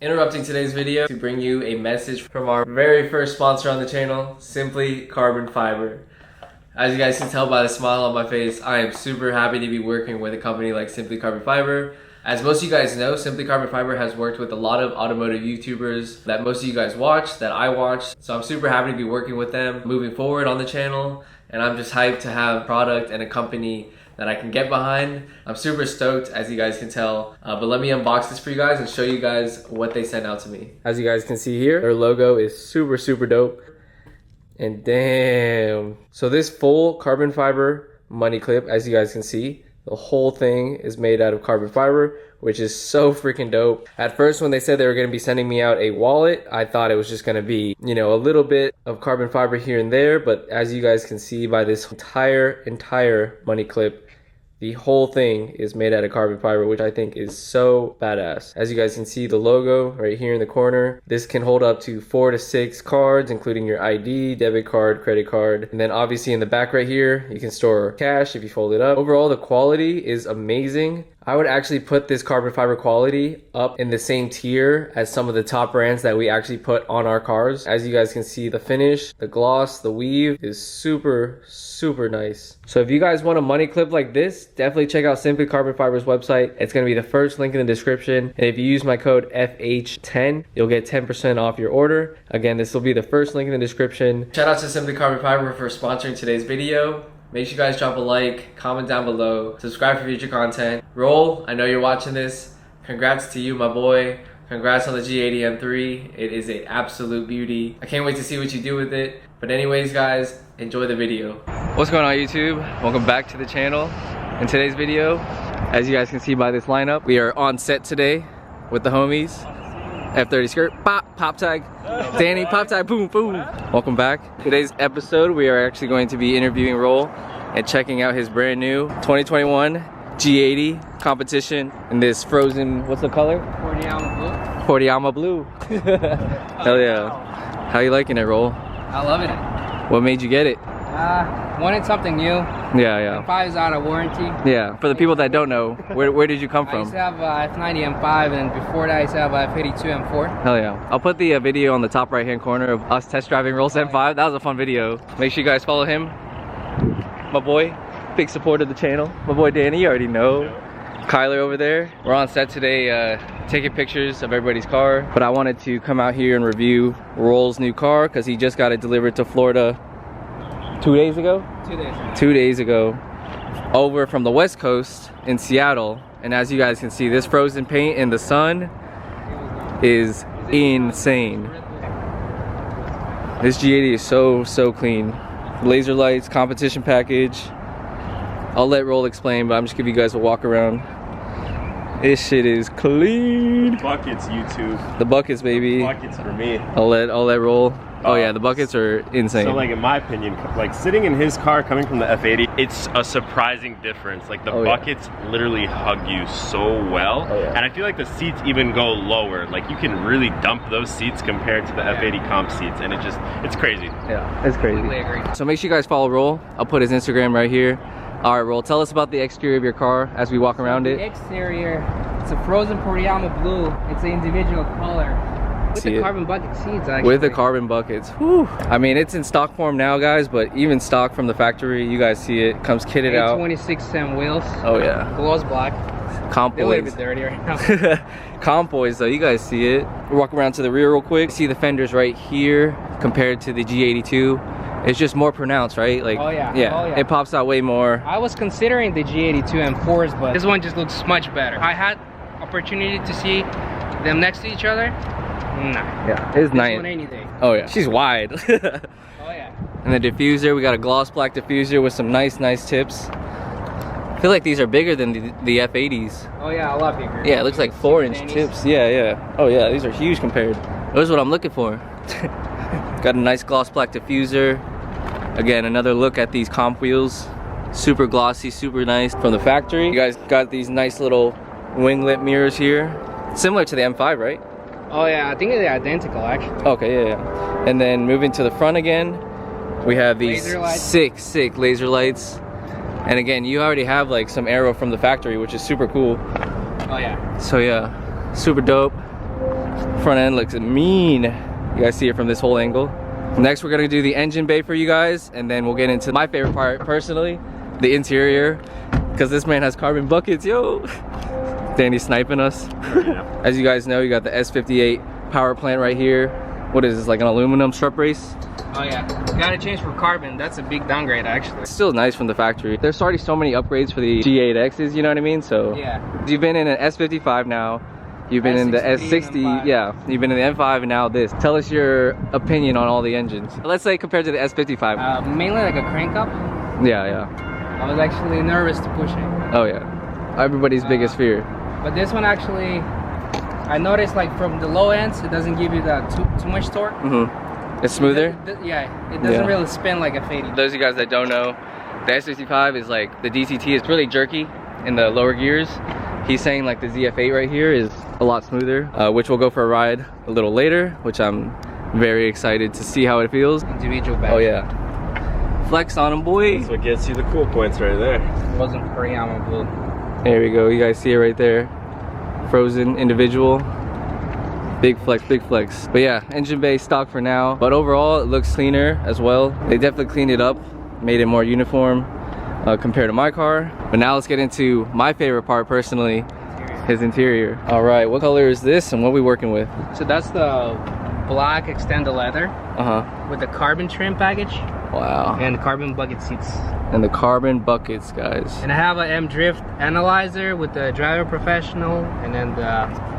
Interrupting today's video to bring you a message from our very first sponsor on the channel, Simply Carbon Fiber. As you guys can tell by the smile on my face, I am super happy to be working with a company like Simply Carbon Fiber. As most of you guys know, Simply Carbon Fiber has worked with a lot of automotive YouTubers that most of you guys watch, that I watch. So I'm super happy to be working with them moving forward on the channel. And I'm just hyped to have a product and a company that I can get behind. I'm super stoked, as you guys can tell. But let me unbox this for you guys and show you guys what they sent out to me. As you guys can see here, their logo is super dope. And damn. So this full carbon fiber money clip, as you guys can see, the whole thing is made out of carbon fiber, which is so freaking dope. At first, when they said they were gonna be sending me out a wallet, I thought it was just gonna be, you know, a little bit of carbon fiber here and there. But as you guys can see by this entire money clip, the whole thing is made out of carbon fiber, which I think is so badass. As you guys can see, the logo right here in the corner. This can hold up to 4 to 6 cards, including your ID, debit card, credit card. And then obviously in the back right here, you can store cash if you fold it up. Overall, the quality is amazing. I would actually put this carbon fiber quality up in the same tier as some of the top brands that we actually put on our cars. As you guys can see, the finish, the gloss, the weave is super nice. So if you guys want a money clip like this, definitely check out Simply Carbon Fiber's website. It's going to be the first link in the description. And if you use my code FH10, you'll get 10% off your order. Again, this will be the first link in the description. Shout out to Simply Carbon Fiber for sponsoring today's video. Make sure you guys drop a like, comment down below, subscribe for future content. Roll, I know you're watching this. Congrats to you, my boy. Congrats on the G80 M3. It is an absolute beauty. I can't wait to see what you do with it. But anyways, guys, enjoy the video. What's going on, YouTube? Welcome back to the channel. In today's video, as you guys can see by this lineup, we are on set today with the homies. F30 skirt, pop tag. Danny, pop tag, boom. Welcome back. Today's episode, we are actually going to be interviewing Roll and checking out his brand new 2021 G80 Competition in this frozen, what's the color? Portiama blue. Hell yeah. How you liking it, Roll? I love it. What made you get it? Wanted something new. Yeah. 5 is out of warranty. Yeah. For the people that don't know, where did you come from? I used to have F90 M5, and before that I used to have F82 M4. Hell yeah. I'll put the video on the top right hand corner of us test driving Roll's M5. That was a fun video. Make sure you guys follow him. My boy, big supporter of the channel. My boy Danny, you already know. Kyler over there. We're on set today taking pictures of everybody's car. But I wanted to come out here and review Roll's new car because he just got it delivered to Florida 2 days ago? 2 days. 2 days ago. Over from the West Coast in Seattle. And as you guys can see, this frozen paint in the sun is insane. This G80 is so clean. Laser lights, competition package. I'll let Roll explain, but I'm just giving you guys a walk around. This shit is clean. Buckets, YouTube. The buckets, baby. Buckets for me. I'll let Roll. Oh yeah, the buckets are insane. So like in my opinion, like sitting in his car coming from the F80, it's a surprising difference. Like the buckets literally hug you so well. And I feel like the seats even go lower. Like you can really dump those seats compared to the F80 comp seats, and it's crazy. Yeah, it's crazy. Totally agree. So make sure you guys follow Roll. I'll put his Instagram right here. All right, Roll, tell us about the exterior of your car as we walk around it. The exterior, it's a frozen Portiama blue. It's an individual color. With the carbon bucket seats, actually. With the carbon buckets. Whew. I mean, it's in stock form now, guys, but even stock from the factory, you guys see it, comes kitted out. 26M wheels. Oh yeah. Gloss black. Comp They're a little boys. bit dirty right now. Comp boys though, you guys see it. We'll walk around to the rear real quick. See the fenders right here compared to the G82. It's just more pronounced, right? Like, oh yeah. Yeah, oh, yeah. It pops out way more. I was considering the G82 M4s, but this one just looks much better. I had opportunity to see them next to each other. Nah. Yeah, it's nice. One anything. Oh yeah, she's wide. Oh yeah. And the diffuser, we got a gloss black diffuser with some nice tips. I feel like these are bigger than the F80s. Oh yeah, a lot bigger. Yeah, it looks like 4-inch tips. Yeah. Oh yeah, these are huge compared. Those are what I'm looking for. Got a nice gloss black diffuser. Again, another look at these comp wheels. Super glossy, super nice from the factory. You guys got these nice little winglet mirrors here. Similar to the M5, right? Oh yeah, I think they're identical actually. Okay, yeah. And then moving to the front again, we have these sick laser lights. And again, you already have like some aero from the factory, which is super cool. Oh yeah. So yeah, super dope. Front end looks mean. You guys see it from this whole angle. Next, we're gonna do the engine bay for you guys, and then we'll get into my favorite part personally, the interior, because this man has carbon buckets, yo. Danny's sniping us. Yeah. As you guys know, you got the S58 power plant right here. What is this, like an aluminum strut brace? Oh yeah, gotta change for carbon. That's a big downgrade actually. It's still nice from the factory. There's already so many upgrades for the G8Xs, you know what I mean? So yeah, you've been in an S55 now. You've been in the S60, yeah. You've been in the M5 and now this. Tell us your opinion on all the engines. Let's say compared to the S55. Mainly like a crank up. Yeah. I was actually nervous to push it. Oh yeah, everybody's biggest fear. But this one actually, I noticed like from the low ends, it doesn't give you that too much torque. It's smoother? Yeah, it doesn't really spin like a F80. Those of you guys that don't know, the S65 is like, the DCT is really jerky in the lower gears. He's saying like the ZF8 right here is a lot smoother, which we'll go for a ride a little later, which I'm very excited to see how it feels. Individual battery. Oh yeah. Flex on him, boy. That's what gets you the cool points right there. It wasn't Korean blue. There we go, you guys see it right there. Frozen individual. Big flex, big flex. But yeah, engine bay stock for now. But overall, it looks cleaner as well. They definitely cleaned it up, made it more uniform compared to my car. But now let's get into my favorite part personally, his interior. All right, what color is this and what are we working with? So that's the black extended leather with the carbon trim package. Wow. And the carbon bucket seats. And the carbon buckets, guys. And I have a M Drift analyzer with the driver professional, and then the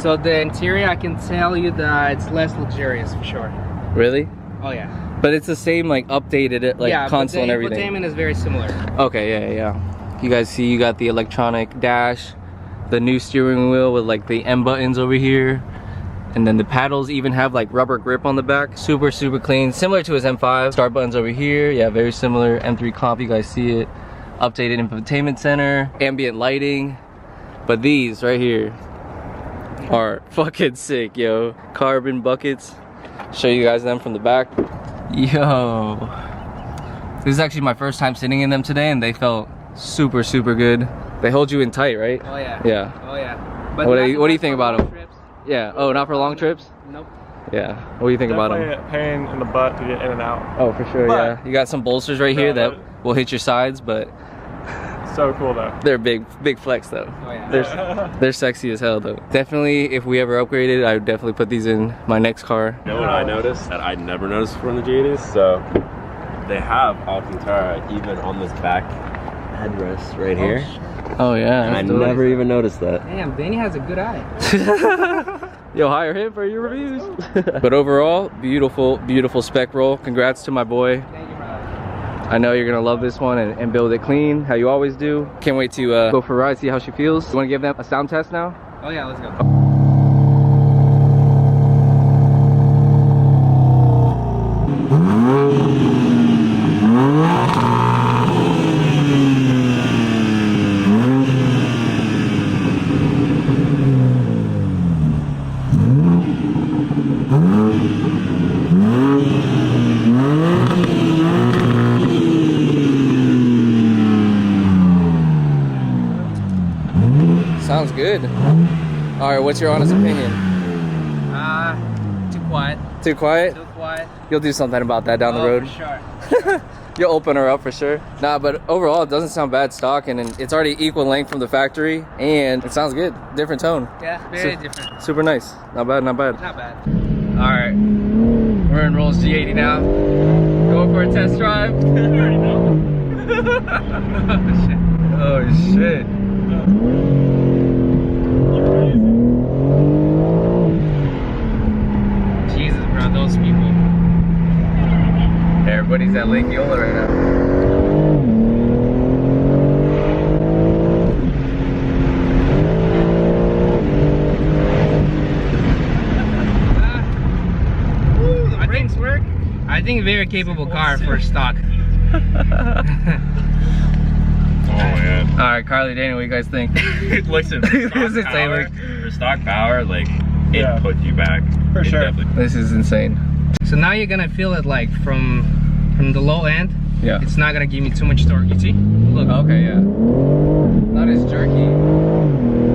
so the interior, I can tell you that it's less luxurious for sure. Really? Oh yeah. But it's the same like updated like console and everything. Yeah, but the infotainment is very similar. Okay, yeah. You guys see you got the electronic dash, the new steering wheel with like the M buttons over here. And then the paddles even have like rubber grip on the back. Super clean, similar to his M5. Start buttons over here, yeah, very similar. M3 Comp, you guys see it. Updated infotainment center, ambient lighting. But these right here are fucking sick, yo. Carbon buckets. Show you guys them from the back. Yo. This is actually my first time sitting in them today and they felt super good. They hold you in tight, right? Oh yeah. Yeah. Oh yeah. But what do you think about them? Trips. Yeah. Oh, not for long trips? Nope. Yeah. What do you think about them? Definitely a pain in the butt to get in and out. Oh, for sure, But- yeah. You got some bolsters right here that will hit your sides, but So cool though. they're big flex though. Oh yeah. They're sexy as hell though. Definitely, if we ever upgraded, I would definitely put these in my next car. You know what I noticed that I never noticed from the G80s? So they have Alcantara even on this back headrest right here. Oh yeah. And I never even noticed that. Damn, Danny has a good eye. Yo, hire him for your reviews. But overall, beautiful spec roll. Congrats to my boy. Thank you, brother. I know you're gonna love this one and build it clean, how you always do. Can't wait to go for a ride, see how she feels. You wanna give them a sound test now? Oh yeah, let's go. Sounds good. All right, what's your honest opinion? quiet. Too quiet? Too quiet. You'll do something about that down the road. For sure. You'll open her up for sure. Nah, but overall it doesn't sound bad stock, and it's already equal length from the factory, and it sounds good. Different tone. Yeah, very different. Super nice. Not bad, not bad. Not bad. All right, we're in Roll's G80 now. Going for a test drive. Oh shit. Jesus, bro, those people. Everybody's at Lake Yola right now. I think very capable car for stock. Oh man. All right, Carly, Daniel, what do you guys think? Listen, for stock power, like it puts you back. For sure. This is insane. So now you're gonna feel it like from the low end. Yeah. It's not gonna give me too much torque. You see? Look. Okay, yeah. Not as jerky.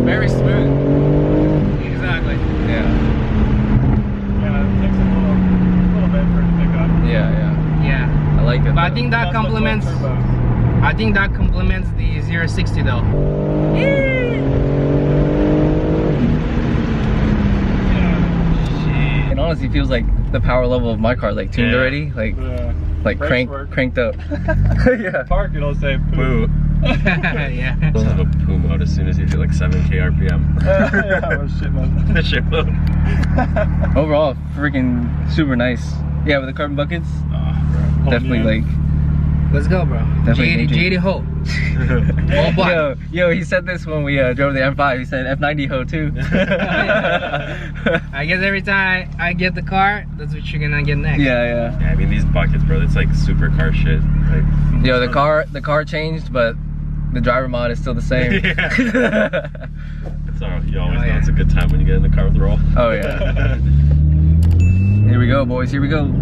Very smooth. Exactly. Yeah. Yeah, it takes a little bit for it to pick up. Yeah, yeah. Yeah. I like it. But I think that complements. I think that complements the 060 though. It honestly feels like the power level of my car, like tuned already, like cranked up. Yeah. Park, it'll say poo. Yeah. This is a poo mode as soon as you hit like 7K RPM. Yeah, shit mode. Shit mode. Overall, freaking super nice. Yeah, with the carbon buckets, definitely like. Let's go, bro. G80 ho. All black. Yo, he said this when we drove the M5. He said F90 ho too. I guess every time I get the car, that's what you're gonna get next. Yeah. Yeah, I mean these buckets, bro. It's like supercar shit. Like, Yo, the car changed, but the driver mod is still the same. It's all, you always know it's a good time when you get in the car with Roll. Oh yeah. Here we go, boys. Here we go.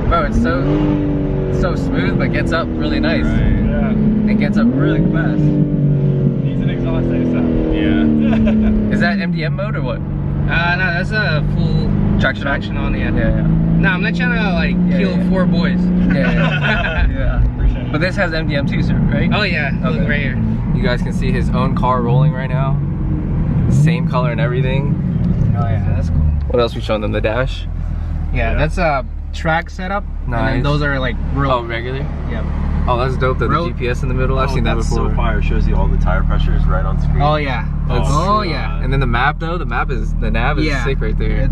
Bro, it's so smooth, but gets up really nice. Right. Yeah. And gets up really fast. Needs an exhaust ASAP. Yeah. Is that MDM mode or what? No, that's a full traction on the end. Yeah. No, I'm not trying to like kill 4 boys. Yeah. Appreciate it. But this has MDM too, sir, right? Oh yeah, look right here. You guys can see his own car rolling right now. Same color and everything. Oh yeah, that's cool. What else we showing them? The dash? Yeah, that's a track setup. Nice. And then those are like road. Oh, regular? Yeah. Oh, that's dope. The GPS in the middle. I've seen that before. So fire. Shows you all the tire pressures right on screen. Oh yeah. Oh yeah. And then the map though, the nav is sick right there.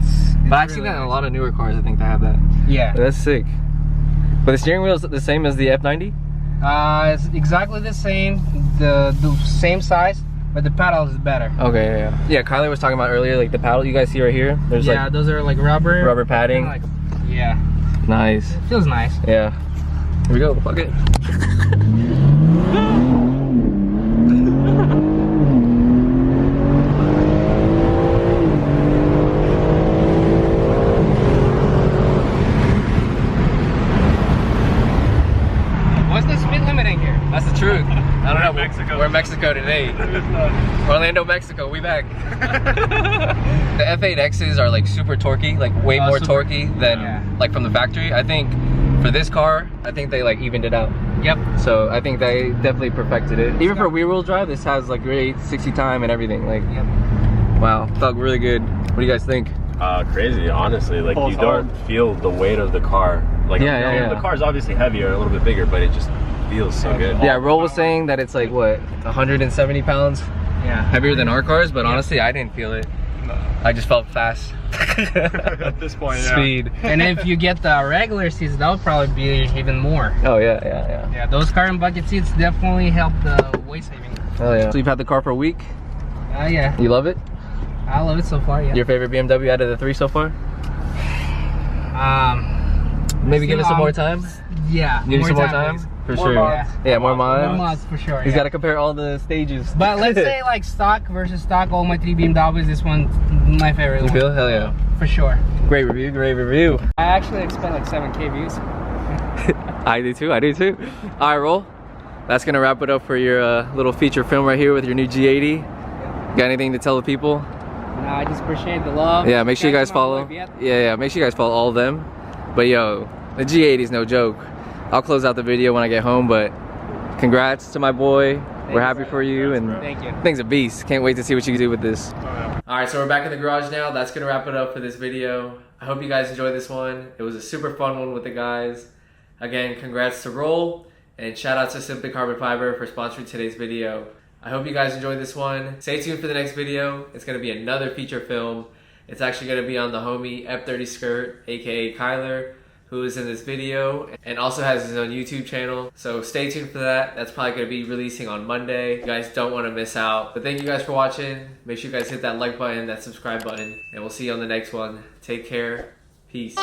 But I've seen that in a lot of newer cars. I think they have that. Yeah. That's sick. But the steering wheel is the same as the F90? It's exactly the same, the same size, but the pedal is better. Okay, yeah. Kylie was talking about earlier, like the paddle you guys see right here. There's like those are like rubber padding. Like, yeah. Nice. It feels nice. Yeah. Here we go. Fuck it. What's the speed limit in here? That's the truth. I don't know. Mexico. We're in Mexico today. Orlando, Mexico. We back. The F8Xs are like super torquey, like way more torquey than like from the factory. I think for this car, I think they like evened it out. Yep. So I think they definitely perfected it. Even for rear-wheel drive, this has like great 60 time and everything. Like, wow, felt really good. What do you guys think? Crazy, honestly. Like you don't feel the weight of the car. Like the car's obviously heavier, a little bit bigger, but it just feels so good. Yeah, Roll was saying that it's like what, 170 pounds heavier than our cars, but honestly, I didn't feel it. I just felt fast. At this point, Speed. And if you get the regular seats, that would probably be even more. Oh yeah. Yeah, those carbon bucket seats definitely help the weight saving. Oh yeah. So you've had the car for a week? Yeah. You love it? I love it so far, yeah. Your favorite BMW out of the 3 so far? Maybe give it some more time? Yeah. Give it some more time? For sure. Yeah, more mods. More mods for sure. He's got to compare all the stages. But let's say like stock versus stock, all my 3 BMWs, this one my favorite. You feel? Hell yeah. for sure. Great review, great review. I actually expect like 7K views. I do too, I do too. All right, Roll. That's gonna wrap it up for your little feature film right here with your new G80. Got anything to tell the people? No, I just appreciate the love. Yeah, make sure you guys follow. Yeah, make sure you guys follow all of them. But yo, the G80 is no joke. I'll close out the video when I get home, but congrats to my boy. We're happy for you, and thank you. Thing's a beast. Can't wait to see what you can do with this. Oh, yeah. All right, so we're back in the garage now. That's gonna wrap it up for this video. I hope you guys enjoyed this one. It was a super fun one with the guys. Again, congrats to Roll, and shout out to Simply Carbon Fiber for sponsoring today's video. I hope you guys enjoyed this one. Stay tuned for the next video. It's gonna be another feature film. It's actually gonna be on the homie F30 Skirt, aka Kyler, who is in this video and also has his own YouTube channel. So stay tuned for that. That's probably gonna be releasing on Monday. You guys don't wanna miss out. But thank you guys for watching. Make sure you guys hit that like button, that subscribe button, and we'll see you on the next one. Take care. Peace.